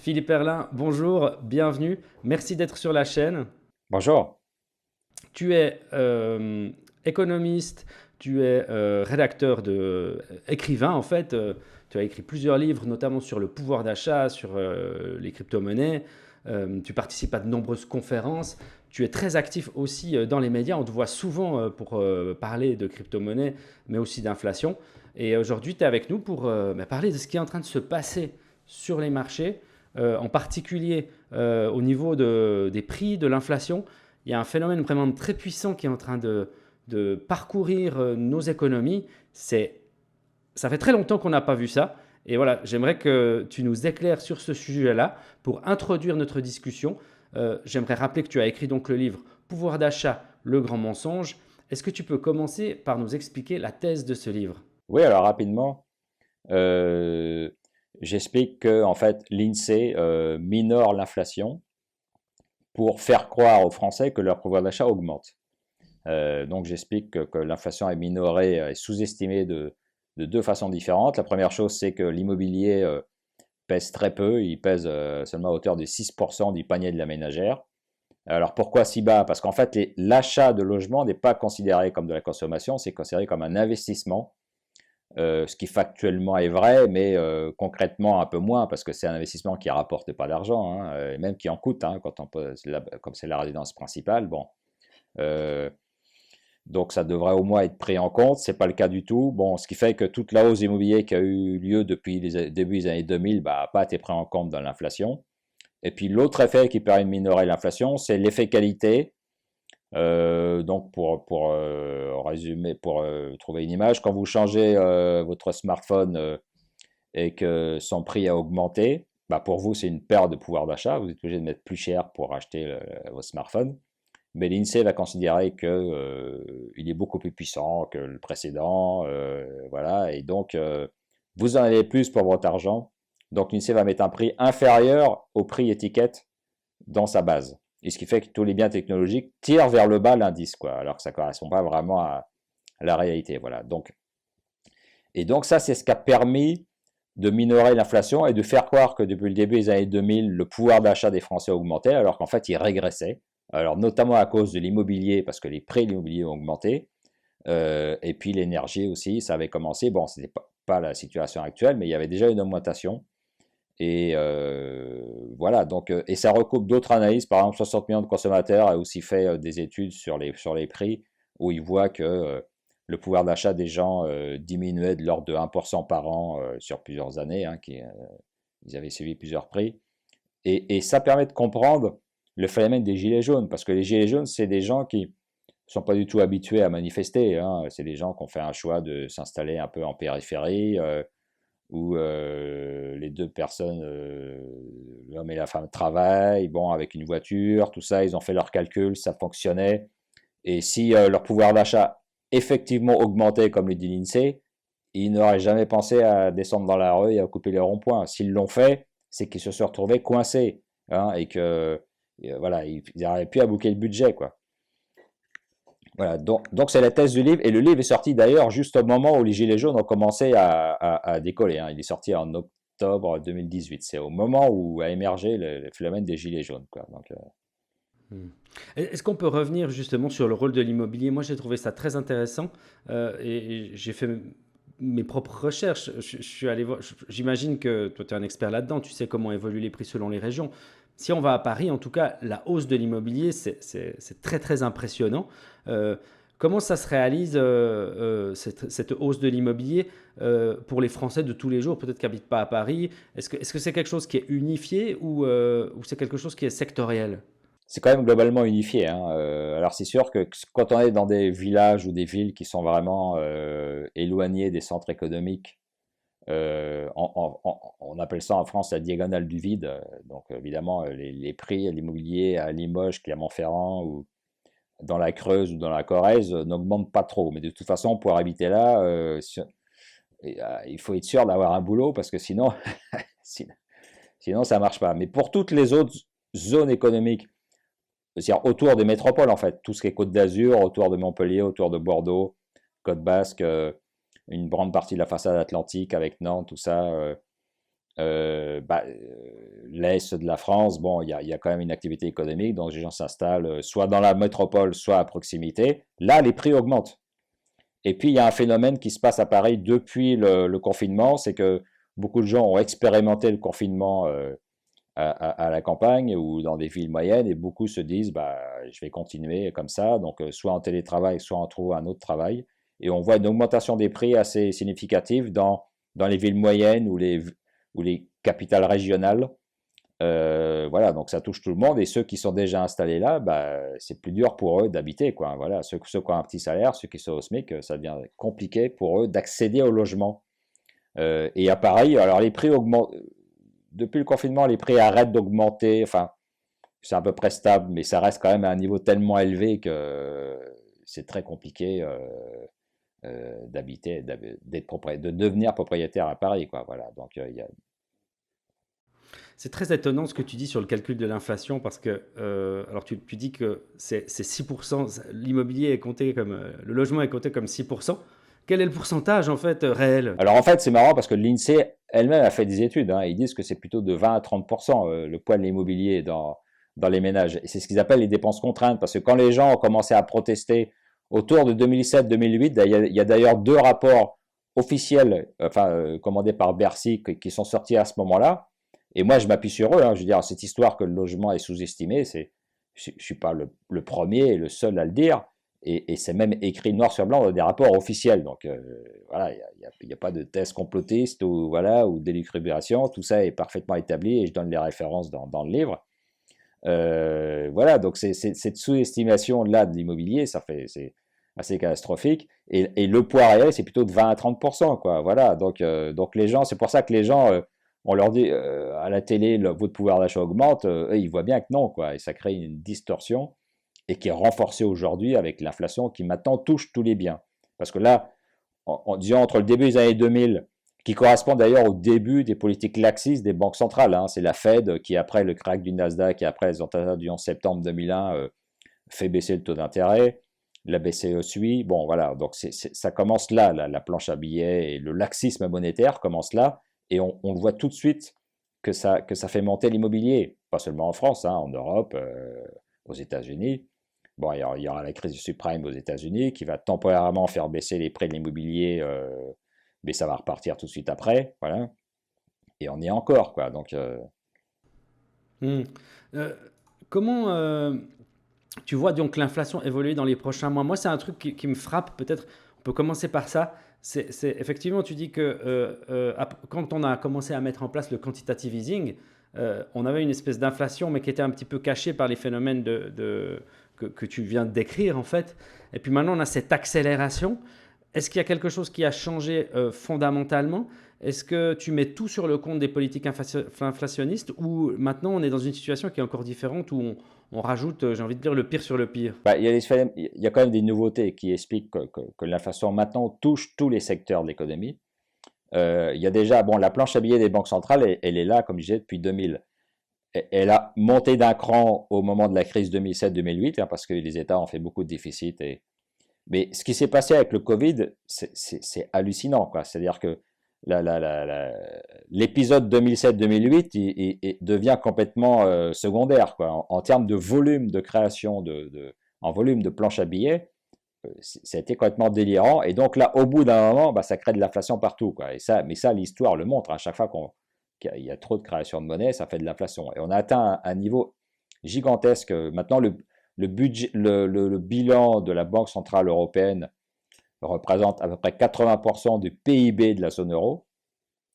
Philippe Erlin, bonjour, bienvenue. Merci d'être sur la chaîne. Bonjour. Tu es économiste, tu es rédacteur écrivain en fait. Tu as écrit plusieurs livres, notamment sur le pouvoir d'achat, sur les crypto-monnaies. Tu participes à de nombreuses conférences. Tu es très actif aussi dans les médias. On te voit souvent pour parler de crypto-monnaies, mais aussi d'inflation. Et aujourd'hui, tu es avec nous pour parler de ce qui est en train de se passer sur les marchés, en particulier au niveau des prix, de l'inflation. Il y a un phénomène vraiment très puissant qui est en train de parcourir nos économies. Ça fait très longtemps qu'on n'a pas vu ça. Et voilà, j'aimerais que tu nous éclaires sur ce sujet-là pour introduire notre discussion. J'aimerais rappeler que tu as écrit donc le livre Pouvoir d'achat, le grand mensonge. Est-ce que tu peux commencer par nous expliquer la thèse de ce livre? Oui, alors rapidement, euh, j'explique que en fait l'INSEE minore l'inflation pour faire croire aux Français que leur pouvoir d'achat augmente. Donc j'explique que l'inflation est minorée et sous-estimée de deux façons différentes. La première chose, c'est que l'immobilier pèse très peu, il pèse seulement à hauteur de 6% du panier de la ménagère. Alors pourquoi si bas? Parce qu'en fait, l'achat de logement n'est pas considéré comme de la consommation, c'est considéré comme un investissement. Ce qui factuellement est vrai, mais concrètement un peu moins, parce que c'est un investissement qui rapporte pas d'argent, hein, et même qui en coûte, hein, quand on pose comme c'est la résidence principale. Bon, euh, donc ça devrait au moins être pris en compte. C'est pas le cas du tout. Bon, ce qui fait que toute la hausse immobilière qui a eu lieu depuis les débuts des années 2000, bah, n'a pas été pris en compte dans l'inflation. Et puis l'autre effet qui permet de minorer l'inflation, c'est l'effet qualité. Donc pour résumer, pour trouver une image, quand vous changez votre smartphone et que son prix a augmenté, bah pour vous c'est une perte de pouvoir d'achat, vous êtes obligé de mettre plus cher pour acheter votre smartphone. Mais l'INSEE va considérer que il est beaucoup plus puissant que le précédent, voilà, et donc vous en avez plus pour votre argent. Donc l'INSEE va mettre un prix inférieur au prix étiquette dans sa base. Et ce qui fait que tous les biens technologiques tirent vers le bas l'indice, quoi, alors que ça ne correspond pas vraiment à la réalité. Voilà. Et donc ça, c'est ce qui a permis de minorer l'inflation et de faire croire que depuis le début des années 2000, le pouvoir d'achat des Français augmentait, alors qu'en fait, il régressait. Alors notamment à cause de l'immobilier, parce que les prix de l'immobilier ont augmenté, et puis l'énergie aussi, ça avait commencé. Bon, ce n'était pas la situation actuelle, mais il y avait déjà une augmentation. Et voilà, donc, et ça recoupe d'autres analyses. Par exemple, 60 millions de consommateurs a aussi fait des études sur les prix, où ils voient que le pouvoir d'achat des gens diminuait de l'ordre de 1% par an sur plusieurs années, hein, ils avaient suivi plusieurs prix. Et ça permet de comprendre le phénomène des gilets jaunes, parce que les gilets jaunes, c'est des gens qui sont pas du tout habitués à manifester, hein. C'est des gens qui ont fait un choix de s'installer un peu en périphérie, où les deux personnes, l'homme et la femme, travaillent, bon, avec une voiture, tout ça, ils ont fait leurs calculs, ça fonctionnait. Et si leur pouvoir d'achat effectivement augmentait, comme le dit l'INSEE, ils n'auraient jamais pensé à descendre dans la rue et à couper les ronds-points. S'ils l'ont fait, c'est qu'ils se sont retrouvés coincés, hein, et que voilà, ils n'arrivaient plus à boucler le budget, quoi. Voilà, donc c'est la thèse du livre, et le livre est sorti d'ailleurs juste au moment où les Gilets jaunes ont commencé à décoller, hein. Il est sorti en octobre 2018, c'est au moment où a émergé le phénomène des Gilets jaunes, quoi. Donc, Hmm. Est-ce qu'on peut revenir justement sur le rôle de l'immobilier? Moi, j'ai trouvé ça très intéressant et j'ai fait mes propres recherches. Je suis allé voir, j'imagine que toi, tu es un expert là-dedans, tu sais comment évoluent les prix selon les régions. Si on va à Paris, en tout cas, la hausse de l'immobilier, c'est très très impressionnant. Euh, Comment ça se réalise, cette hausse de l'immobilier pour les Français de tous les jours, peut-être qui n'habitent pas à Paris? Est-ce que c'est quelque chose qui est unifié ou c'est quelque chose qui est sectoriel? c'est quand même globalement unifié, hein. Alors c'est sûr que quand on est dans des villages ou des villes qui sont vraiment éloignés des centres économiques, on appelle ça en France la diagonale du vide. Donc évidemment, les prix à l'immobilier à Limoges, Clermont-Ferrand ou dans la Creuse ou dans la Corrèze n'augmentent pas trop. Mais de toute façon, pour habiter là, il faut être sûr d'avoir un boulot parce que sinon, sinon, sinon ça marche pas. Mais pour toutes les autres zones économiques, c'est-à-dire autour des métropoles en fait, tout ce qui est Côte d'Azur, autour de Montpellier, autour de Bordeaux, Côte Basque, une grande partie de la façade atlantique avec Nantes, tout ça, l'Est de la France, bon, il y a quand même une activité économique, donc les gens s'installent soit dans la métropole, soit à proximité. Là, les prix augmentent. Et puis, il y a un phénomène qui se passe à Paris depuis le confinement, c'est que beaucoup de gens ont expérimenté le confinement à la campagne ou dans des villes moyennes, et beaucoup se disent, bah, je vais continuer comme ça, donc soit en télétravail, soit en trouvant un autre travail. Et on voit une augmentation des prix assez significative dans les villes moyennes ou les capitales régionales. Voilà, donc ça touche tout le monde, et ceux qui sont déjà installés là, bah, c'est plus dur pour eux d'habiter, quoi. Voilà, ceux qui ont un petit salaire, ceux qui sont au SMIC, ça devient compliqué pour eux d'accéder au logement. Et à Paris, alors les prix augmentent. Depuis le confinement, les prix arrêtent d'augmenter. Enfin, c'est à peu près stable, mais ça reste quand même à un niveau tellement élevé que c'est très compliqué d'habiter, de devenir propriétaire à Paris, quoi. Voilà, donc il y a. C'est très étonnant ce que tu dis sur le calcul de l'inflation parce que, alors tu dis que c'est 6%, l'immobilier est compté comme, le logement est compté comme 6%. Quel est le pourcentage en fait réel? Alors en fait, c'est marrant parce que l'INSEE elle-même a fait des études, hein. Ils disent que c'est plutôt de 20 à 30% le poids de l'immobilier dans les ménages. Et c'est ce qu'ils appellent les dépenses contraintes, parce que quand les gens ont commencé à protester autour de 2007-2008, il y a d'ailleurs deux rapports officiels, enfin commandés par Bercy, qui sont sortis à ce moment-là. Et moi, je m'appuie sur eux, hein. Je veux dire, cette histoire que le logement est sous-estimé, je suis pas le premier et le seul à le dire. Et c'est même écrit noir sur blanc dans des rapports officiels. Donc voilà, il y a pas de thèse complotiste ou voilà ou d'élucubration. Tout ça est parfaitement établi et je donne les références dans le livre. Voilà, donc cette sous-estimation-là de l'immobilier, c'est assez catastrophique. Et le poids réel, c'est plutôt de 20 à 30%, quoi. Voilà, donc les gens, c'est pour ça que les gens, on leur dit à la télé, votre pouvoir d'achat augmente, eux, ils voient bien que non, quoi. Et ça crée une distorsion et qui est renforcée aujourd'hui avec l'inflation qui maintenant touche tous les biens. Parce que là, en disant entre le début des années 2000, qui correspond d'ailleurs au début des politiques laxistes des banques centrales, hein, c'est la Fed qui, après le crack du Nasdaq et après les attentats du 11 septembre 2001, fait baisser le taux d'intérêt. La BCE suit. Bon, voilà, donc ça commence là, la planche à billets et le laxisme monétaire commence là, et on le voit tout de suite que ça fait monter l'immobilier, pas seulement en France, hein, en Europe, aux États-Unis. Bon, il y aura la crise du subprime aux États-Unis qui va temporairement faire baisser les prix de l'immobilier, mais ça va repartir tout de suite après, voilà. Et on y est encore, quoi. Donc, Hmm. Euh, comment tu vois donc l'inflation évoluer dans les prochains mois? Moi, c'est un truc qui me frappe, peut-être on peut commencer par ça. Effectivement, tu dis que quand on a commencé à mettre en place le quantitative easing, on avait une espèce d'inflation, mais qui était un petit peu cachée par les phénomènes que tu viens de décrire, en fait. Et puis maintenant, on a cette accélération. Est-ce qu'il y a quelque chose qui a changé fondamentalement? Est-ce que tu mets tout sur le compte des politiques inflationnistes ou maintenant on est dans une situation qui est encore différente où on rajoute, j'ai envie de dire, le pire sur le pire? bah, il y a quand même des nouveautés qui expliquent que l'inflation maintenant touche tous les secteurs de l'économie. Il y a déjà, bon, la planche à billets des banques centrales, elle est là, comme je disais, depuis 2000. Elle a monté d'un cran au moment de la crise 2007-2008, hein, parce que les États ont fait beaucoup de déficits. Mais ce qui s'est passé avec le Covid, c'est hallucinant, quoi. C'est-à-dire que l'épisode 2007-2008 il devient complètement secondaire, quoi. En termes de volume de création, en volume de planches à billets, ça a été complètement délirant. Et donc là, au bout d'un moment, bah, ça crée de l'inflation partout, quoi. Mais ça, l'histoire le montre. À chaque fois qu'il y a trop de création de monnaie, ça fait de l'inflation. Et on a atteint un niveau gigantesque. Maintenant, le bilan de la Banque Centrale Européenne représente à peu près 80% du PIB de la zone euro.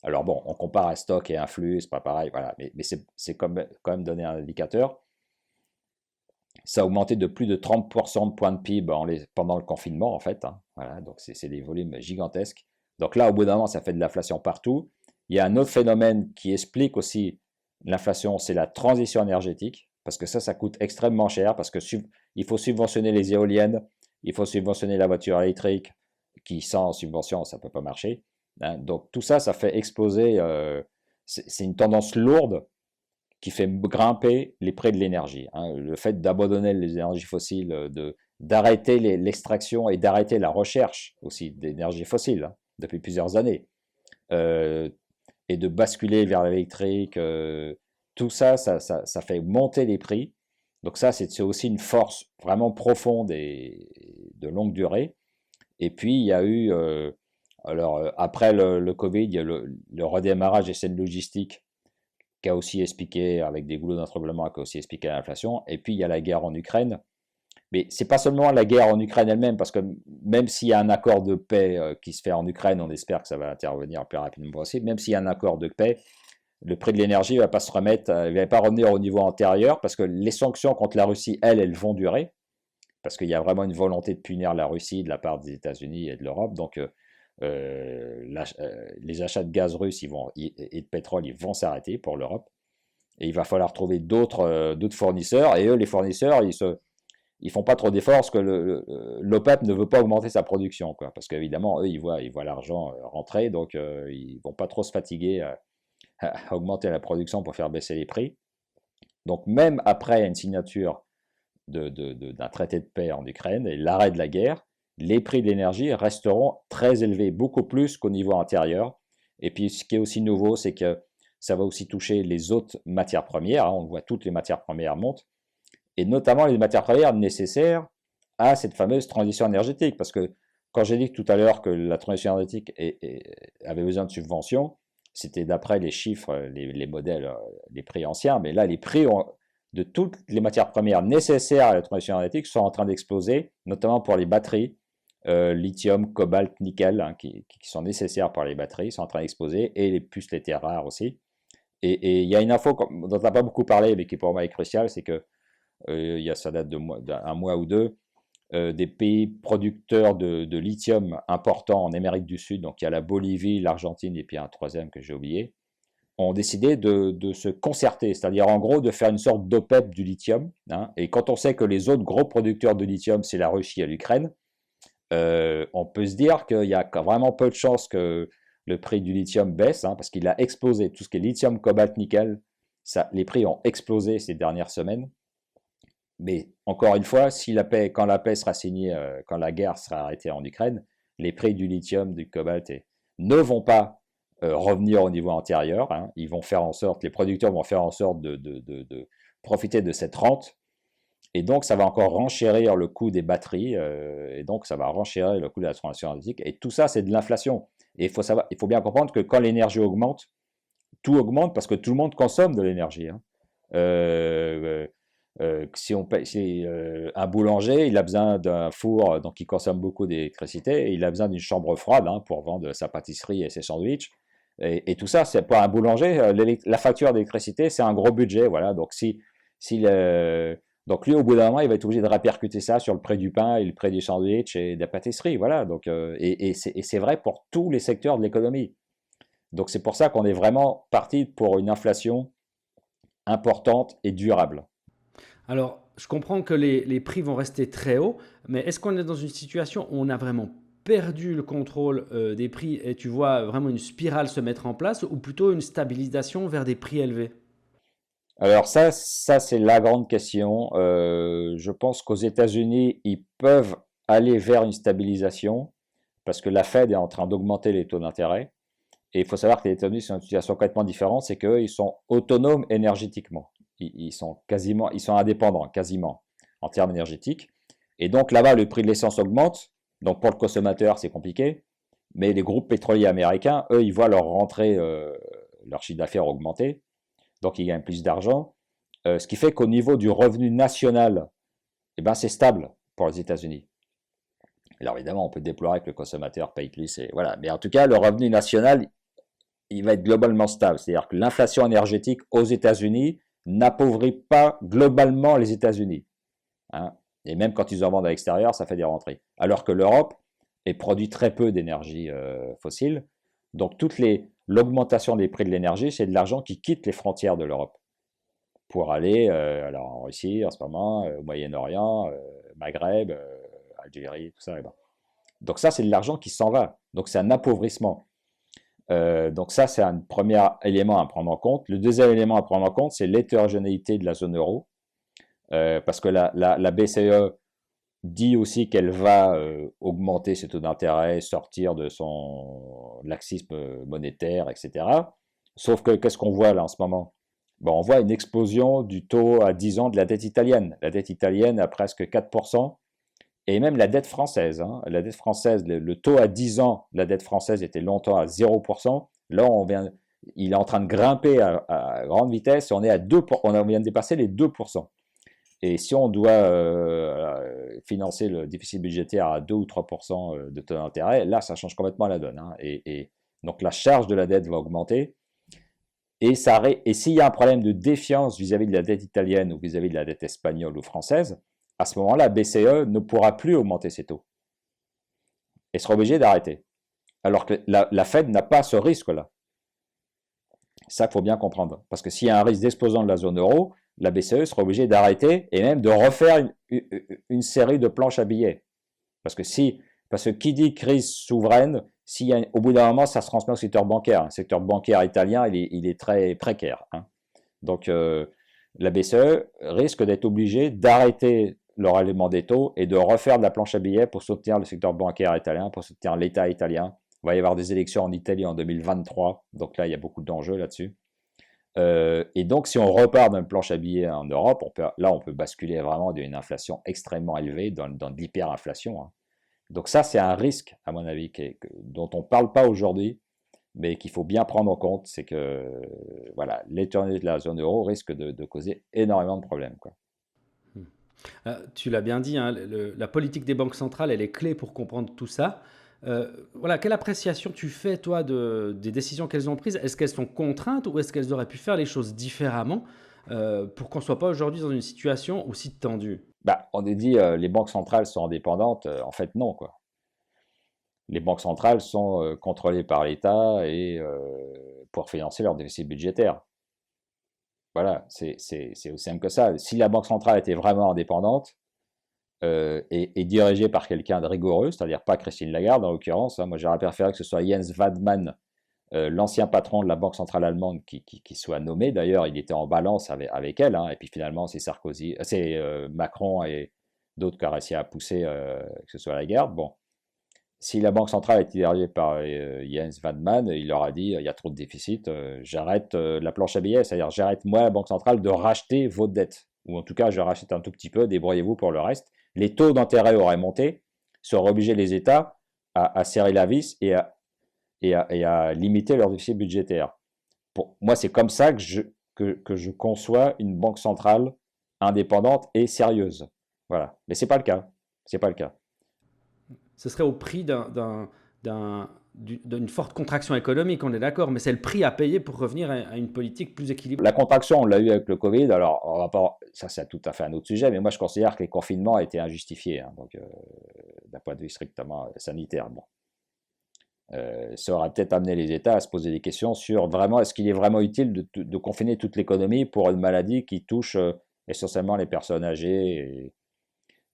Alors bon, on compare un stock et un flux, c'est pas pareil, voilà, mais c'est quand même donner un indicateur. Ça a augmenté de plus de 30% de points de PIB pendant le confinement, en fait, hein. Voilà, donc c'est des volumes gigantesques. Donc là, au bout d'un moment, ça fait de l'inflation partout. Il y a un autre phénomène qui explique aussi l'inflation, c'est la transition énergétique, parce que ça coûte extrêmement cher, parce que il faut subventionner les éoliennes, il faut subventionner la voiture électrique, qui sans subvention, ça ne peut pas marcher, hein. Donc tout ça, ça fait exploser, c'est une tendance lourde qui fait grimper les prix de l'énergie, hein. Le fait d'abandonner les énergies fossiles, d'arrêter l'extraction et d'arrêter la recherche aussi d'énergie fossile, hein, depuis plusieurs années. Euh, et de basculer vers l'électrique, tout ça, ça fait monter les prix. Donc ça, c'est aussi une force vraiment profonde et de longue durée. Et puis, il y a eu, après le Covid, il y a le redémarrage des chaînes logistiques qui a aussi expliqué, avec des goulots d'étranglement, qui a aussi expliqué l'inflation. Et puis, il y a la guerre en Ukraine. Mais c'est pas seulement la guerre en Ukraine elle-même, parce que même s'il y a un accord de paix qui se fait en Ukraine, on espère que ça va intervenir le plus rapidement possible, même s'il y a un accord de paix, le prix de l'énergie ne va pas se remettre, il va pas revenir au niveau antérieur, parce que les sanctions contre la Russie, elles vont durer, parce qu'il y a vraiment une volonté de punir la Russie de la part des États-Unis et de l'Europe. Donc, les achats de gaz russe et de pétrole, ils vont s'arrêter pour l'Europe. Et il va falloir trouver d'autres fournisseurs. Et eux, les fournisseurs, ils font pas trop d'efforts parce que l'OPEP ne veut pas augmenter sa production, quoi. Parce qu'évidemment, eux, ils voient l'argent rentrer, donc ils vont pas trop se fatiguer à augmenter la production pour faire baisser les prix. Donc même après une signature d'un traité de paix en Ukraine et l'arrêt de la guerre, les prix de l'énergie resteront très élevés, beaucoup plus qu'au niveau antérieur. Et puis ce qui est aussi nouveau, c'est que ça va aussi toucher les autres matières premières, hein. On voit, toutes les matières premières montent, et notamment les matières premières nécessaires à cette fameuse transition énergétique. Parce que quand j'ai dit tout à l'heure que la transition énergétique avait besoin de subventions, c'était d'après les chiffres, les modèles, les prix anciens, mais là, les prix de toutes les matières premières nécessaires à la transition énergétique sont en train d'exploser, notamment pour les batteries, lithium, cobalt, nickel, hein, qui sont nécessaires pour les batteries, sont en train d'exploser, et les puces, les terres rares aussi. Et il y a une info dont on n'a pas beaucoup parlé, mais qui pour moi est cruciale, c'est que ça date d'un mois ou deux, des pays producteurs de lithium importants en Amérique du Sud, donc il y a la Bolivie, l'Argentine et puis un troisième que j'ai oublié, ont décidé de se concerter, c'est-à-dire en gros de faire une sorte d'OPEP du lithium, hein. Et quand on sait que les autres gros producteurs de lithium, c'est la Russie et l'Ukraine, on peut se dire qu'il y a vraiment peu de chances que le prix du lithium baisse, hein, parce qu'il a explosé. Tout ce qui est lithium, cobalt, nickel, les prix ont explosé ces dernières semaines. Mais encore une fois, quand la paix sera signée, quand la guerre sera arrêtée en Ukraine, les prix du lithium, du cobalt ne vont pas revenir au niveau antérieur, hein. Ils vont faire en sorte, les producteurs vont faire en sorte de profiter de cette rente. Et donc, ça va encore renchérir le coût des batteries, et donc ça va renchérir le coût de la transition énergétique. Et tout ça, c'est de l'inflation. Et il faut bien comprendre que quand l'énergie augmente, tout augmente parce que tout le monde consomme de l'énergie, hein. Si un boulanger, il a besoin d'un four, donc il consomme beaucoup d'électricité, et il a besoin d'une chambre froide, hein, pour vendre sa pâtisserie et ses sandwichs. Et tout ça, c'est pour un boulanger, la facture d'électricité, c'est un gros budget, voilà. Donc donc lui, au bout d'un moment, il va être obligé de répercuter ça sur le prix du pain et le prix du sandwich et de la pâtisserie, voilà. Donc, et c'est vrai pour tous les secteurs de l'économie. Donc c'est pour ça qu'on est vraiment parti pour une inflation importante et durable. Alors, je comprends que les prix vont rester très hauts, mais est-ce qu'on est dans une situation où on a vraiment perdu le contrôle des prix et tu vois vraiment une spirale se mettre en place ou plutôt une stabilisation vers des prix élevés? Alors ça c'est la grande question. Je pense qu'aux États-Unis, ils peuvent aller vers une stabilisation parce que la Fed est en train d'augmenter les taux d'intérêt. Et il faut savoir que les États-Unis sont dans une situation complètement différente, c'est qu'eux, ils sont autonomes énergétiquement. Ils sont indépendants, quasiment, en termes énergétiques. Et donc là-bas, le prix de l'essence augmente. Donc pour le consommateur, c'est compliqué. Mais les groupes pétroliers américains, eux, ils voient leur rentrée, leur chiffre d'affaires augmenter. Donc ils gagnent plus d'argent. Ce qui fait qu'au niveau du revenu national, eh ben, c'est stable pour les États-Unis. Alors évidemment, on peut déplorer que le consommateur paye plus. Voilà. Mais en tout cas, le revenu national, il va être globalement stable. C'est-à-dire que l'inflation énergétique aux États-Unis n'appauvrit pas globalement les États-Unis, hein. Et même quand ils en vendent à l'extérieur, ça fait des rentrées. Alors que l'Europe produit très peu d'énergie fossile. Donc l'augmentation des prix de l'énergie, c'est de l'argent qui quitte les frontières de l'Europe pour aller alors en Russie en ce moment, au Moyen-Orient, Maghreb, Algérie, tout ça. Donc ça, c'est de l'argent qui s'en va. Donc c'est un appauvrissement. Donc ça, c'est un premier élément à prendre en compte. Le deuxième élément à prendre en compte, c'est l'hétérogénéité de la zone euro, parce que la BCE dit aussi qu'elle va augmenter ses taux d'intérêt, sortir de son laxisme monétaire, etc. Sauf que qu'est-ce qu'on voit là en ce moment? Bon, on voit une explosion du taux à 10 ans de la dette italienne. La dette italienne à presque 4%, et même la dette française. Hein. La dette française, le taux à 10 ans de la dette française était longtemps à 0%. Là, il est en train de grimper à grande vitesse. On est à 2%, on vient de dépasser les 2%. Et si on doit financer le déficit budgétaire à 2 ou 3% de taux d'intérêt, là, ça change complètement la donne. Hein. Et donc, la charge de la dette va augmenter. Et s'il y a un problème de défiance vis-à-vis de la dette italienne ou vis-à-vis de la dette espagnole ou française, à ce moment-là, la BCE ne pourra plus augmenter ses taux et sera obligée d'arrêter. Alors que la Fed n'a pas ce risque-là. C'est ça qu'il faut bien comprendre. Parce que s'il y a un risque d'explosion de la zone euro, la BCE sera obligée d'arrêter et même de refaire une série de planches à billets. Parce que qui dit crise souveraine, au bout d'un moment, ça se transmet au secteur bancaire. Le secteur bancaire italien, il est très précaire. Hein. Donc, la BCE risque d'être obligée d'arrêter le relèvement des taux et de refaire de la planche à billets pour soutenir le secteur bancaire italien, pour soutenir l'État italien. Il va y avoir des élections en Italie en 2023, donc là, il y a beaucoup d'enjeux là-dessus. Et donc, si on repart d'une planche à billets en Europe, on peut basculer vraiment d'une inflation extrêmement élevée dans de l'hyperinflation. Hein. Donc ça, c'est un risque, à mon avis, dont on ne parle pas aujourd'hui, mais qu'il faut bien prendre en compte, c'est que voilà, l'éternité de la zone euro risque de causer énormément de problèmes, quoi. Tu l'as bien dit, hein, la politique des banques centrales, elle est clé pour comprendre tout ça. Voilà, quelle appréciation tu fais, toi, des décisions qu'elles ont prises? Est-ce qu'elles sont contraintes ou est-ce qu'elles auraient pu faire les choses différemment pour qu'on ne soit pas aujourd'hui dans une situation aussi tendue? Bah, on est dit, les banques centrales sont indépendantes. En fait, non, quoi. Les banques centrales sont contrôlées par l'État et pour financer leur déficit budgétaire. Voilà, c'est aussi simple que ça. Si la banque centrale était vraiment indépendante et dirigée par quelqu'un de rigoureux, c'est-à-dire pas Christine Lagarde en l'occurrence, hein, moi j'aurais préféré que ce soit Jens Wadman, l'ancien patron de la Banque centrale allemande, qui soit nommé. D'ailleurs, il était en balance avec elle, hein, et puis finalement c'est Macron et d'autres qui ont réussi à pousser que ce soit Lagarde. Bon, si la Banque centrale était dirigée par Jens Wadman, il leur a dit il y a trop de déficit, j'arrête la planche à billets, c'est-à-dire j'arrête moi, la Banque centrale, de racheter vos dettes. Ou en tout cas, je rachète un tout petit peu, débrouillez-vous pour le reste. Les taux d'intérêt auraient monté, ça aurait obligé les États à serrer la vis et à limiter leur déficit budgétaire. Pour moi, c'est comme ça que je conçois une banque centrale indépendante et sérieuse. Voilà. Mais c'est pas le cas. C'est pas le cas. Ce serait au prix d'une forte contraction économique, on est d'accord, mais c'est le prix à payer pour revenir à une politique plus équilibrée. La contraction, on l'a eu avec le Covid. Alors, on va pas, ça c'est tout à fait un autre sujet, mais moi je considère que les confinements étaient injustifiés, hein, donc d'un point de vue strictement sanitaire. Bon. Ça aurait peut-être amené les États à se poser des questions sur vraiment, est-ce qu'il est vraiment utile de confiner toute l'économie pour une maladie qui touche essentiellement les personnes âgées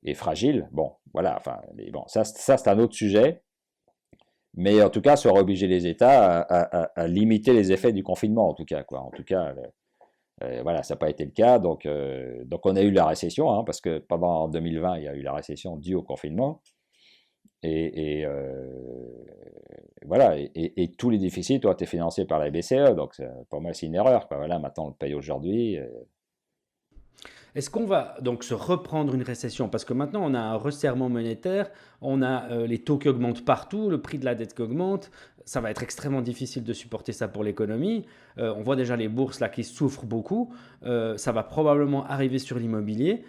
et fragiles. Bon, voilà, enfin, mais bon, ça c'est un autre sujet. Mais en tout cas, ça aurait obligé les États à limiter les effets du confinement, en tout cas, quoi. En tout cas, voilà, ça n'a pas été le cas. Donc on a eu la récession, hein, parce que pendant 2020, il y a eu la récession due au confinement. Et voilà, et tous les déficits ont été financés par la BCE. Donc pour moi, c'est une erreur, quoi. Voilà, maintenant on le paye aujourd'hui. Est-ce qu'on va donc se reprendre une récession? Parce que maintenant, on a un resserrement monétaire, on a les taux qui augmentent partout, le prix de la dette qui augmente. Ça va être extrêmement difficile de supporter ça pour l'économie. On voit déjà les bourses là qui souffrent beaucoup. Ça va probablement arriver sur l'immobilier.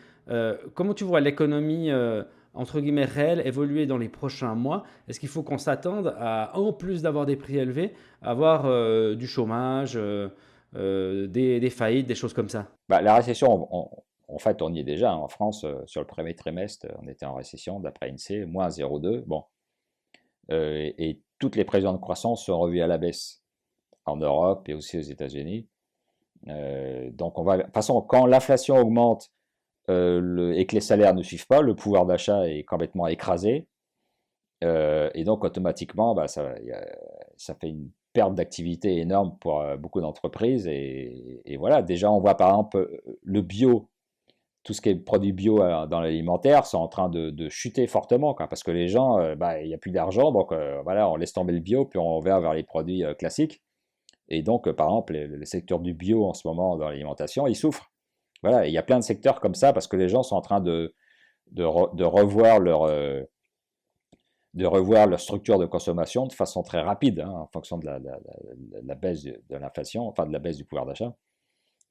Comment tu vois l'économie entre guillemets réelle évoluer dans les prochains mois? Est-ce qu'il faut qu'on s'attende à, en plus d'avoir des prix élevés, avoir du chômage, des faillites, des choses comme ça? Bah, la récession, en fait, on y est déjà. Hein. En France, sur le premier trimestre, on était en récession, d'après INSEE, moins 0,2. Bon. Et toutes les prévisions de croissance sont revues à la baisse en Europe et aussi aux États-Unis. Donc, de toute façon, quand l'inflation augmente et que les salaires ne suivent pas, le pouvoir d'achat est complètement écrasé. Et donc, automatiquement, bah, ça fait une perte d'activité énorme pour beaucoup d'entreprises. Et voilà, déjà, on voit par exemple le bio, tout ce qui est produit bio dans l'alimentaire, sont en train de chuter fortement, quoi, parce que les gens, bah, il n'y a plus d'argent, donc voilà, on laisse tomber le bio, puis on va vers les produits classiques. Et donc, par exemple, le secteur du bio en ce moment dans l'alimentation, il souffre. Voilà, il y a plein de secteurs comme ça parce que les gens sont en train de revoir de revoir leur structure de consommation de façon très rapide, hein, en fonction de la baisse de l'inflation, enfin de la baisse du pouvoir d'achat.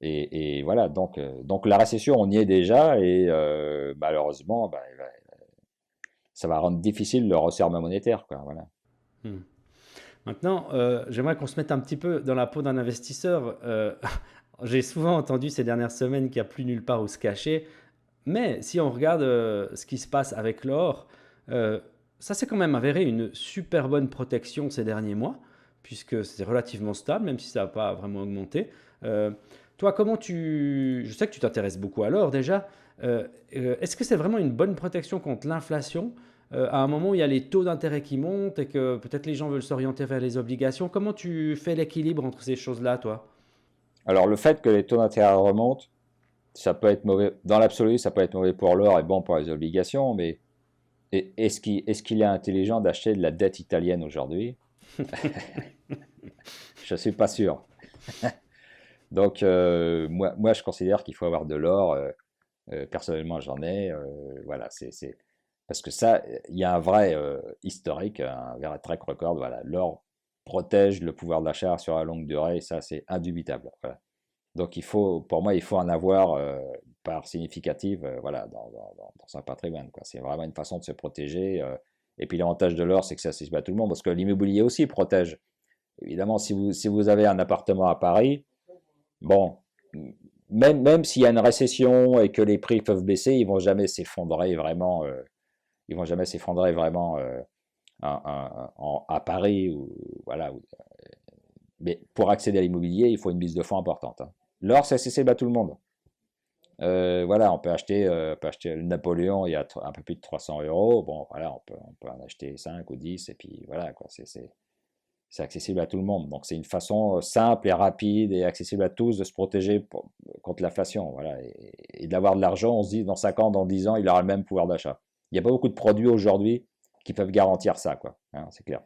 Et voilà, donc la récession, on y est déjà, et malheureusement, bah, ça va rendre difficile le resserrement monétaire, quoi, voilà. Hmm. Maintenant, j'aimerais qu'on se mette un petit peu dans la peau d'un investisseur. J'ai souvent entendu ces dernières semaines qu'il n'y a plus nulle part où se cacher. Mais si on regarde ce qui se passe avec l'or, euh, ça s'est quand même avéré une super bonne protection ces derniers mois, puisque c'est relativement stable, même si ça n'a pas vraiment augmenté. Euh, Toi, comment tu... Je sais que tu t'intéresses beaucoup à l'or déjà. Est-ce que c'est vraiment une bonne protection contre l'inflation à un moment où il y a les taux d'intérêt qui montent et que peut-être les gens veulent s'orienter vers les obligations? Comment tu fais l'équilibre entre ces choses-là, toi? Alors le fait que les taux d'intérêt remontent, ça peut être mauvais, dans l'absolu, ça peut être mauvais pour l'or et bon pour les obligations, mais est-ce qu'il est intelligent d'acheter de la dette italienne aujourd'hui? Je ne suis pas sûr. Donc, moi, je considère qu'il faut avoir de l'or. Personnellement, j'en ai. Voilà, parce que ça, il y a un vrai historique, un vrai track record. Voilà, l'or protège le pouvoir d'achat sur la longue durée, et ça, c'est indubitable. Voilà. Donc, pour moi, il faut en avoir une part significative, voilà, dans un patrimoine, quoi. C'est vraiment une façon de se protéger. Et puis, l'avantage de l'or, c'est que c'est accessible à tout le monde, parce que l'immobilier aussi protège. Évidemment, si vous avez un appartement à Paris, bon, même s'il y a une récession et que les prix peuvent baisser, ils vont jamais s'effondrer vraiment. Ils vont jamais s'effondrer vraiment à Paris ou voilà. Mais pour accéder à l'immobilier, il faut une mise de fonds importante, hein. L'or, c'est accessible à tout le monde. Voilà, on peut acheter le Napoléon, il y a un peu plus de 300 euros. Bon, voilà, on peut en acheter 5 ou 10, et puis voilà, quoi. C'est accessible à tout le monde. Donc c'est une façon simple et rapide et accessible à tous de se protéger contre l'inflation. Voilà. Et d'avoir de l'argent, on se dit dans 5 ans, dans 10 ans, il aura le même pouvoir d'achat. Il n'y a pas beaucoup de produits aujourd'hui qui peuvent garantir ça, quoi. Hein, c'est clair.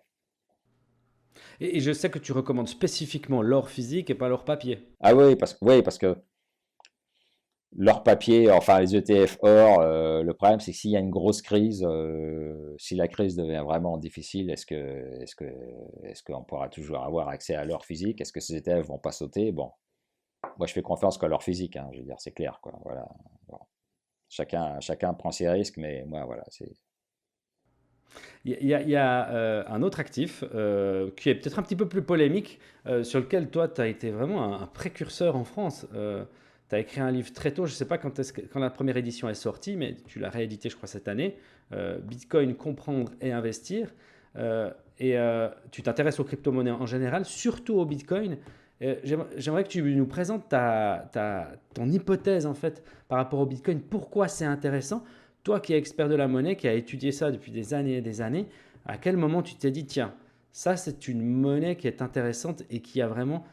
Et je sais que tu recommandes spécifiquement l'or physique et pas l'or papier. Ah oui, parce que l'or papier, enfin les ETF or, le problème c'est que s'il y a une grosse crise, si la crise devient vraiment difficile, est-ce qu'on pourra toujours avoir accès à l'or physique? Est-ce que ces ETF vont pas sauter? Bon, moi je fais confiance qu'à l'or physique, hein, je veux dire, c'est clair, quoi. Voilà. Bon. Chacun prend ses risques, mais moi voilà, c'est. Il y a un autre actif qui est peut-être un petit peu plus polémique, sur lequel toi, tu as été vraiment un précurseur en France. Tu as écrit un livre très tôt, je ne sais pas quand la première édition est sortie, mais tu l'as réédité, je crois, cette année. Bitcoin, comprendre et investir. Tu t'intéresses aux crypto-monnaies en général, surtout au Bitcoin. J'aimerais que tu nous présentes ton hypothèse en fait par rapport au Bitcoin. Pourquoi c'est intéressant? Toi qui es expert de la monnaie, qui a étudié ça depuis des années et des années, à quel moment tu t'es dit, tiens, ça c'est une monnaie qui est intéressante et qui a vraiment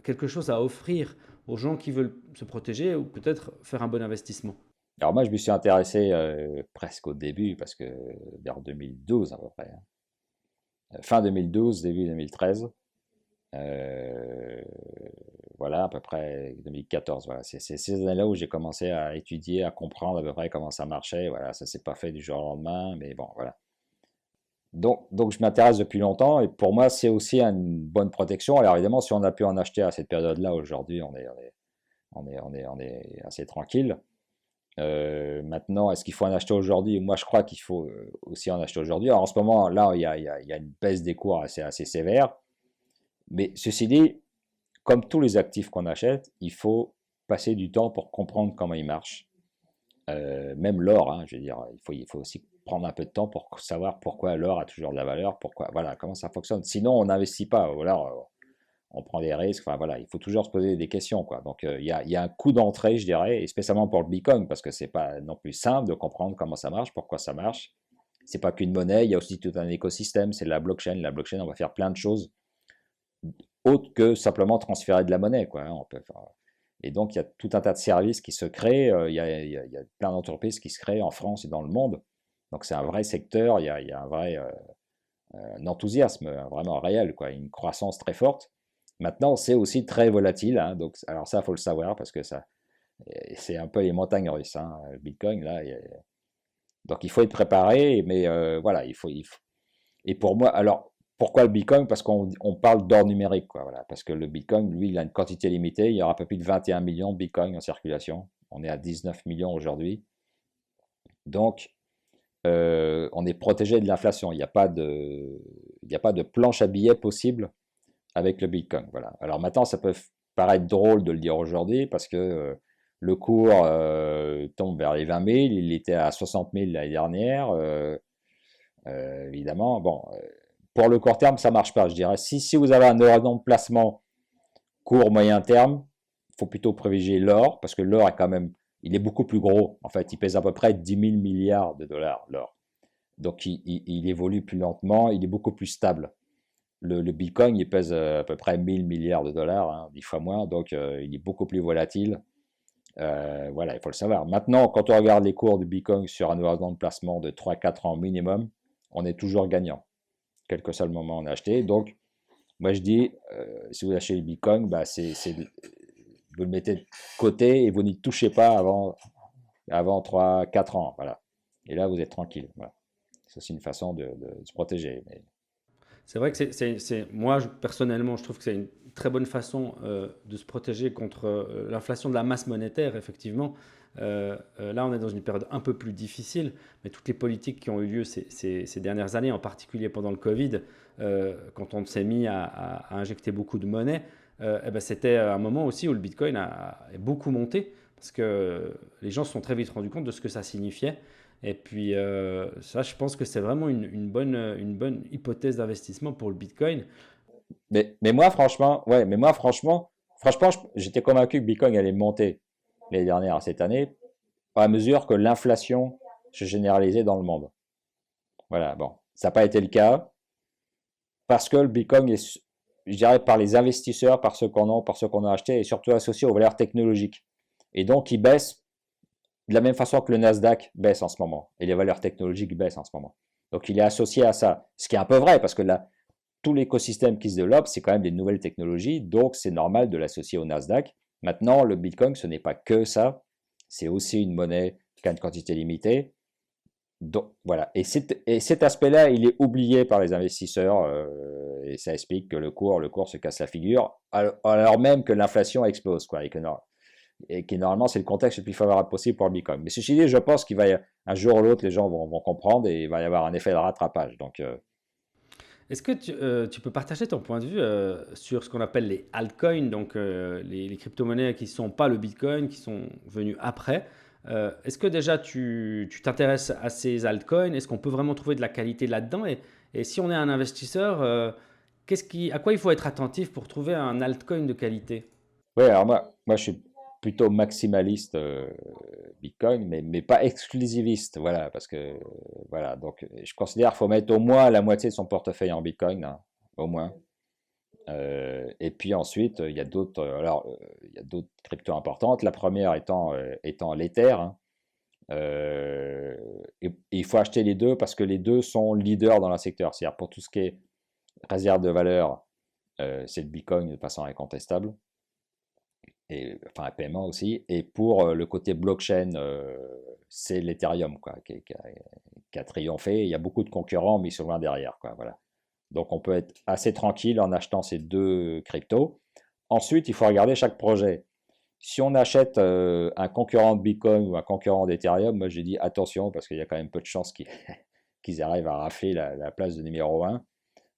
quelque chose à offrir aux gens qui veulent se protéger ou peut-être faire un bon investissement? Alors moi je me suis intéressé presque au début, parce que vers 2012 à peu près, hein. Fin 2012, début 2013. Euh, voilà, à peu près 2014. Voilà, c'est ces années-là où j'ai commencé à étudier, à comprendre à peu près comment ça marchait. Voilà, ça s'est pas fait du jour au lendemain, mais bon, voilà. Donc je m'intéresse depuis longtemps, et pour moi c'est aussi une bonne protection. Alors évidemment, si on a pu en acheter à cette période-là, aujourd'hui on est assez tranquille. Maintenant, est-ce qu'il faut en acheter aujourd'hui? Moi je crois qu'il faut aussi en acheter aujourd'hui. Alors en ce moment là, il y a une baisse des cours assez sévère. Mais ceci dit, comme tous les actifs qu'on achète, il faut passer du temps pour comprendre comment ils marchent. Même l'or, hein, je veux dire, il faut aussi prendre un peu de temps pour savoir pourquoi l'or a toujours de la valeur, pourquoi, voilà, comment ça fonctionne. Sinon, on n'investit pas, ou alors on prend des risques. Enfin voilà, il faut toujours se poser des questions, quoi. Donc il y a un coût d'entrée, je dirais, et spécialement pour le Bitcoin, parce que c'est pas non plus simple de comprendre comment ça marche, pourquoi ça marche. C'est pas qu'une monnaie, il y a aussi tout un écosystème, c'est la blockchain. La blockchain, on va faire plein de choses autre que simplement transférer de la monnaie, quoi, hein. Et donc, il y a tout un tas de services qui se créent. Il y a plein d'entreprises qui se créent en France et dans le monde. Donc, c'est un vrai secteur. Il y a un vrai un enthousiasme vraiment réel, quoi, une croissance très forte. Maintenant, c'est aussi très volatile, hein, donc, alors ça, il faut le savoir parce que c'est un peu les montagnes russes, hein, le Bitcoin, là. Donc, il faut être préparé, mais voilà, Et pour moi, alors, pourquoi le Bitcoin? Parce qu'on parle d'or numérique, quoi, voilà. Parce que le Bitcoin, lui, il a une quantité limitée. Il y aura un peu plus de 21 millions de Bitcoin en circulation. On est à 19 millions aujourd'hui. Donc, on est protégé de l'inflation. Il n'y a pas de planche à billets possible avec le Bitcoin. Voilà. Alors maintenant, ça peut paraître drôle de le dire aujourd'hui parce que le cours tombe vers les 20 000. Il était à 60 000 l'année dernière. Évidemment, bon, pour le court terme, ça marche pas, je dirais. Si vous avez un horizon de placement court, moyen terme, il faut plutôt privilégier l'or, parce que l'or est quand même, il est beaucoup plus gros. En fait, il pèse à peu près 10 000 milliards de dollars, l'or. Donc, il évolue plus lentement, il est beaucoup plus stable. Le Bitcoin, il pèse à peu près 1000 milliards de dollars, hein, 10 fois moins, donc il est beaucoup plus volatile. Voilà, il faut le savoir. Maintenant, quand on regarde les cours du Bitcoin sur un horizon de placement de 3-4 ans minimum, on est toujours gagnant, quel que soit le moment où on a acheté. Donc, moi je dis, si vous achetez le Bitcoin, bah, vous le mettez de côté et vous n'y touchez pas avant 3-4 ans. Voilà. Et là, vous êtes tranquille. Voilà. C'est aussi une façon de se protéger. Mais... C'est vrai que moi, personnellement, je trouve que c'est une très bonne façon de se protéger contre l'inflation de la masse monétaire, effectivement. Là, on est dans une période un peu plus difficile, mais toutes les politiques qui ont eu lieu ces dernières années, en particulier pendant le Covid, quand on s'est mis à injecter beaucoup de monnaie, eh ben, c'était un moment aussi où le Bitcoin a beaucoup monté, parce que les gens se sont très vite rendus compte de ce que ça signifiait. Et puis ça, je pense que c'est vraiment une bonne hypothèse d'investissement pour le Bitcoin. mais moi, franchement, ouais, mais moi, franchement, j'étais convaincu que Bitcoin allait monter l'année dernière, cette année, à mesure que l'inflation se généralisait dans le monde. Voilà, bon, ça n'a pas été le cas parce que le Bitcoin est, je dirais, par les investisseurs, par ceux qu'on a acheté, et surtout associé aux valeurs technologiques. Et donc, il baisse de la même façon que le Nasdaq baisse en ce moment, et les valeurs technologiques baissent en ce moment. Donc, il est associé à ça, ce qui est un peu vrai parce que là, tout l'écosystème qui se développe, c'est quand même des nouvelles technologies, donc c'est normal de l'associer au Nasdaq. Maintenant, le Bitcoin, ce n'est pas que ça, c'est aussi une monnaie qui a une quantité limitée. Donc, voilà. Et cet aspect-là, il est oublié par les investisseurs, et ça explique que le cours se casse la figure, alors même que l'inflation explose, quoi, et que normalement, c'est le contexte le plus favorable possible pour le Bitcoin. Mais ceci dit, je pense qu'il va y un jour ou l'autre, les gens vont comprendre et il va y avoir un effet de rattrapage. Donc, Est-ce que tu peux partager ton point de vue sur ce qu'on appelle les altcoins, donc les crypto-monnaies qui ne sont pas le Bitcoin, qui sont venues après? Est-ce que déjà tu t'intéresses à ces altcoins? Est-ce qu'on peut vraiment trouver de la qualité là-dedans? Et si on est un investisseur, à quoi il faut être attentif pour trouver un altcoin de qualité? ouais, alors moi, je suis plutôt maximaliste Bitcoin, mais pas exclusiviste, voilà, parce que, voilà, donc je considère qu'il faut mettre au moins la moitié de son portefeuille en Bitcoin, hein, au moins. Et puis ensuite, il y a d'autres cryptos importantes. La première étant l'Ether, hein. Et il faut acheter les deux parce que les deux sont leaders dans le secteur. C'est-à-dire pour tout ce qui est réserve de valeur, c'est le Bitcoin de façon incontestable. Et, enfin, paiement aussi. Et pour le côté blockchain, c'est l'Ethereum quoi, qui a triomphé. Il y a beaucoup de concurrents, mais ils sont loin derrière, quoi, voilà. Donc on peut être assez tranquille en achetant ces deux cryptos. Ensuite, il faut regarder chaque projet. Si on achète un concurrent de Bitcoin ou un concurrent d'Ethereum, moi j'ai dit attention parce qu'il y a quand même peu de chances qu'ils arrivent à rafler la place de numéro un,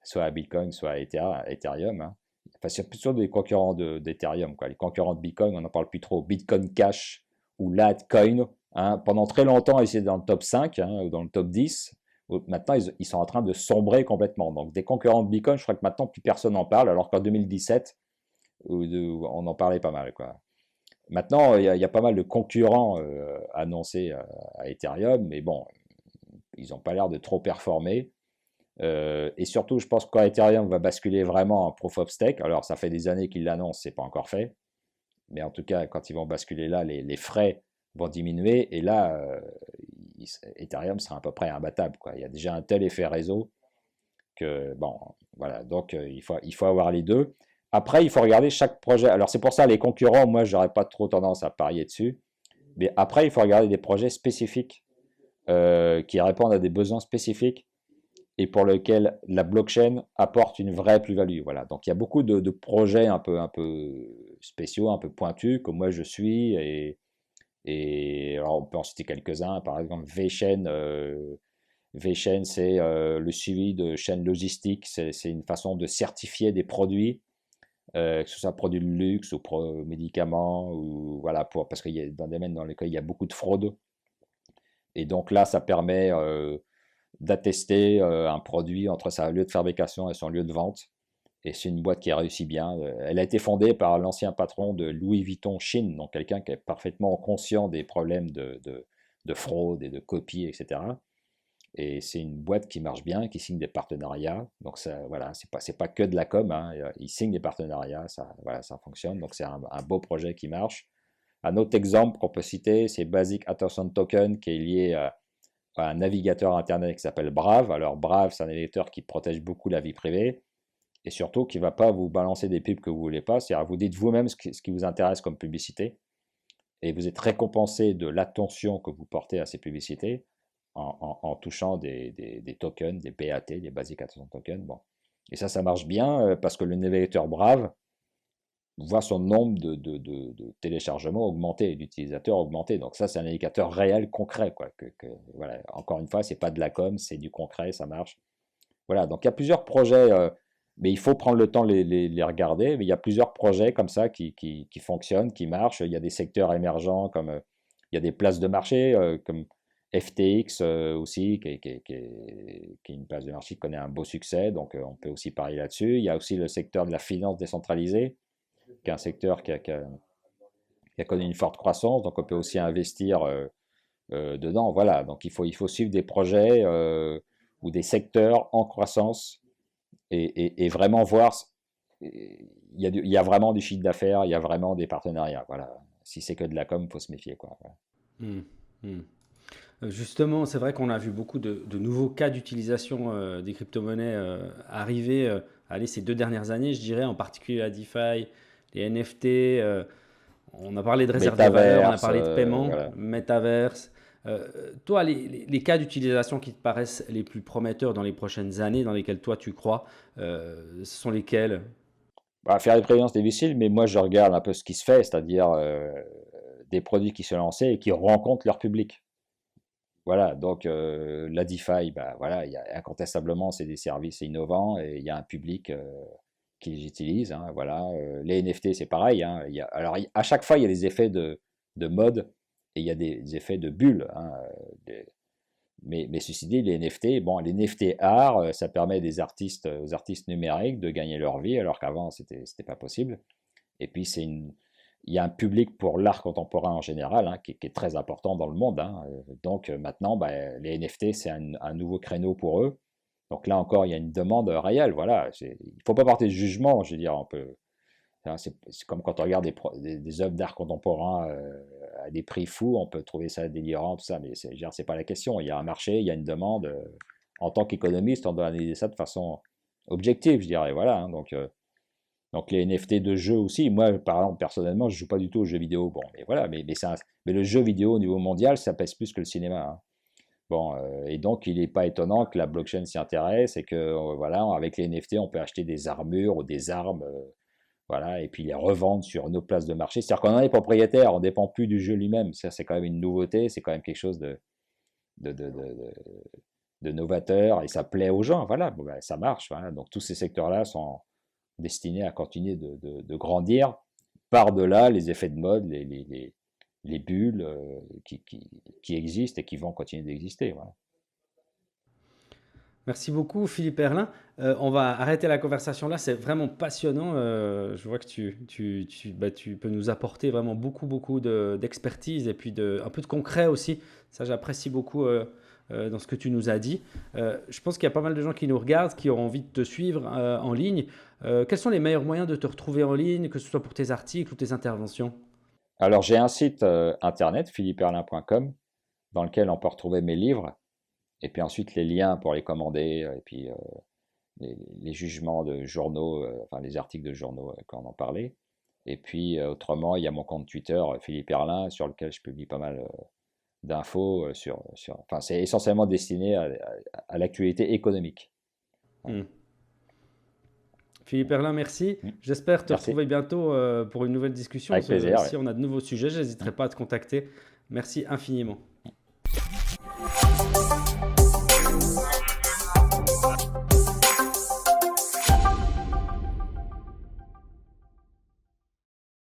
soit à Bitcoin, soit à Ethereum, hein. Enfin, c'est plutôt des concurrents d'Ethereum, quoi. Les concurrents de Bitcoin, on n'en parle plus trop. Bitcoin Cash ou Litecoin, hein. Pendant très longtemps, ils étaient dans le top 5, hein, ou dans le top 10. Maintenant, ils sont en train de sombrer complètement. Donc, des concurrents de Bitcoin, je crois que maintenant, plus personne n'en parle, alors qu'en 2017, on en parlait pas mal, quoi. Maintenant, il y a pas mal de concurrents annoncés à Ethereum, mais bon, ils n'ont pas l'air de trop performer. Et surtout, je pense que quand Ethereum va basculer vraiment en Proof of Stake, alors ça fait des années qu'ils l'annoncent, c'est pas encore fait, mais en tout cas, quand ils vont basculer là, les frais vont diminuer, et là, Ethereum sera à peu près imbattable, quoi. Il y a déjà un tel effet réseau que, bon, voilà, donc il faut avoir les deux. Après, il faut regarder chaque projet. Alors, c'est pour ça, les concurrents, moi, j'aurais pas trop tendance à parier dessus. Mais après, il faut regarder des projets spécifiques qui répondent à des besoins spécifiques et pour lesquels la blockchain apporte une vraie plus-value. Voilà. Donc, il y a beaucoup de projets un peu spéciaux, un peu pointus, comme moi je suis. Et alors, on peut en citer quelques-uns. Par exemple, VChain. VChain, c'est le suivi de chaînes logistiques. C'est une façon de certifier des produits que ce soit produits de luxe ou médicaments, ou voilà, parce qu'il y a dans des domaines dans lesquels il y a beaucoup de fraude. Et donc là, ça permet d'attester un produit entre sa lieu de fabrication et son lieu de vente. Et c'est une boîte qui a réussi bien. Elle a été fondée par l'ancien patron de Louis Vuitton Chine, donc quelqu'un qui est parfaitement conscient des problèmes de fraude et de copie, etc. Et c'est une boîte qui marche bien, qui signe des partenariats. Donc ça, voilà, c'est pas que de la com, hein. Ils signent des partenariats, ça, voilà, ça fonctionne. Donc c'est un beau projet qui marche. Un autre exemple qu'on peut citer, c'est Basic Attention Token, qui est lié à un navigateur internet qui s'appelle Brave. Alors Brave, c'est un navigateur qui protège beaucoup la vie privée et surtout qui ne va pas vous balancer des pubs que vous voulez pas. C'est-à-dire vous dites vous-même ce qui vous intéresse comme publicité et vous êtes récompensé de l'attention que vous portez à ces publicités en touchant des tokens, des BAT, des Basic Attention Tokens. Bon. Et ça marche bien parce que le navigateur Brave voit son nombre de téléchargements augmenter, d'utilisateurs augmenter. Donc ça, c'est un indicateur réel, concret, quoi. Voilà. Encore une fois, c'est pas de la com, c'est du concret, ça marche. Voilà, donc il y a plusieurs projets, mais il faut prendre le temps de les regarder. Mais il y a plusieurs projets comme ça qui fonctionnent, qui marchent. Il y a des secteurs émergents, comme il y a des places de marché, comme FTX aussi, qui est une place de marché qui connaît un beau succès. Donc on peut aussi parier là-dessus. Il y a aussi le secteur de la finance décentralisée, qui est un secteur qui a connu une forte croissance. Donc on peut aussi investir dedans. Voilà, donc il faut suivre des projets ou des secteurs en croissance et vraiment voir, il y a vraiment du chiffre d'affaires, il y a vraiment des partenariats. Voilà. Si c'est que de la com, il faut se méfier, quoi. Voilà. Hmm, hmm. Justement, c'est vrai qu'on a vu beaucoup de nouveaux cas d'utilisation des crypto-monnaies arriver allez, ces 2 dernières années, je dirais, en particulier la DeFi, les NFT. On a parlé de réserve de valeur, on a Métaverse, parlé de paiement, voilà. metaverse. Toi, les cas d'utilisation qui te paraissent les plus prometteurs dans les prochaines années, dans lesquels toi tu crois, ce sont lesquels? Bah, faire des prévisions, c'est difficile, mais moi, je regarde un peu ce qui se fait, c'est-à-dire des produits qui se lancent et qui rencontrent leur public. Voilà, donc la DeFi, bah, voilà, incontestablement, c'est des services innovants et il y a un public qui les utilise, hein, voilà. Les NFT, c'est pareil, hein, alors, à chaque fois, il y a des effets de mode et il y a des effets de bulle, hein, mais ceci dit, les NFT, bon, les NFT art, ça permet aux artistes numériques de gagner leur vie, alors qu'avant, c'était pas possible. Et puis, il y a un public pour l'art contemporain en général, hein, qui est très important dans le monde, hein. Donc maintenant, bah, les NFT, c'est un nouveau créneau pour eux. Donc là encore, il y a une demande réelle. Voilà, il ne faut pas porter de jugement. Je veux dire, c'est comme quand on regarde des œuvres d'art contemporain à des prix fous, on peut trouver ça délirant, tout ça, mais c'est pas la question. Il y a un marché, il y a une demande. En tant qu'économiste, on doit analyser ça de façon objective, je dirais. Voilà, hein. Donc les NFT de jeux aussi, moi par exemple personnellement je joue pas du tout aux jeux vidéo, bon mais voilà, mais le jeu vidéo au niveau mondial ça pèse plus que le cinéma, hein. Bon, et donc il n'est pas étonnant que la blockchain s'y intéresse et que voilà, avec les NFT on peut acheter des armures ou des armes, voilà, et puis les revendre sur nos places de marché. C'est-à-dire qu'on en est propriétaire, on ne dépend plus du jeu lui-même. Ça c'est quand même une nouveauté, c'est quand même quelque chose de, de, de, de- de novateur et ça plaît aux gens, voilà, bon, ben, ça marche, voilà. Donc tous ces secteurs-là sont destinés à continuer de grandir par-delà les effets de mode, les bulles qui existent et qui vont continuer d'exister. Voilà. Merci beaucoup, Philippe Erlin. On va arrêter la conversation là, c'est vraiment passionnant. Je vois que tu peux nous apporter vraiment beaucoup, beaucoup d'expertise et puis un peu de concret aussi. Ça, j'apprécie beaucoup dans ce que tu nous as dit. Je pense qu'il y a pas mal de gens qui nous regardent, qui ont envie de te suivre en ligne. Quels sont les meilleurs moyens de te retrouver en ligne, que ce soit pour tes articles ou tes interventions? Alors j'ai un site internet, philippeerlin.com, dans lequel on peut retrouver mes livres, et puis ensuite les liens pour les commander, et puis les jugements de journaux, enfin les articles de journaux quand on en parlait. Et puis autrement, il y a mon compte Twitter, Philippe Erlin, sur lequel je publie pas mal d'infos enfin, c'est essentiellement destiné à l'actualité économique. Hmm. Philippe Erlin, merci. Mm. J'espère te Merci, retrouver bientôt pour une nouvelle discussion. avec plaisir. Si Ouais. on a de nouveaux sujets, je Mm. n'hésiterai pas à te contacter. Merci infiniment.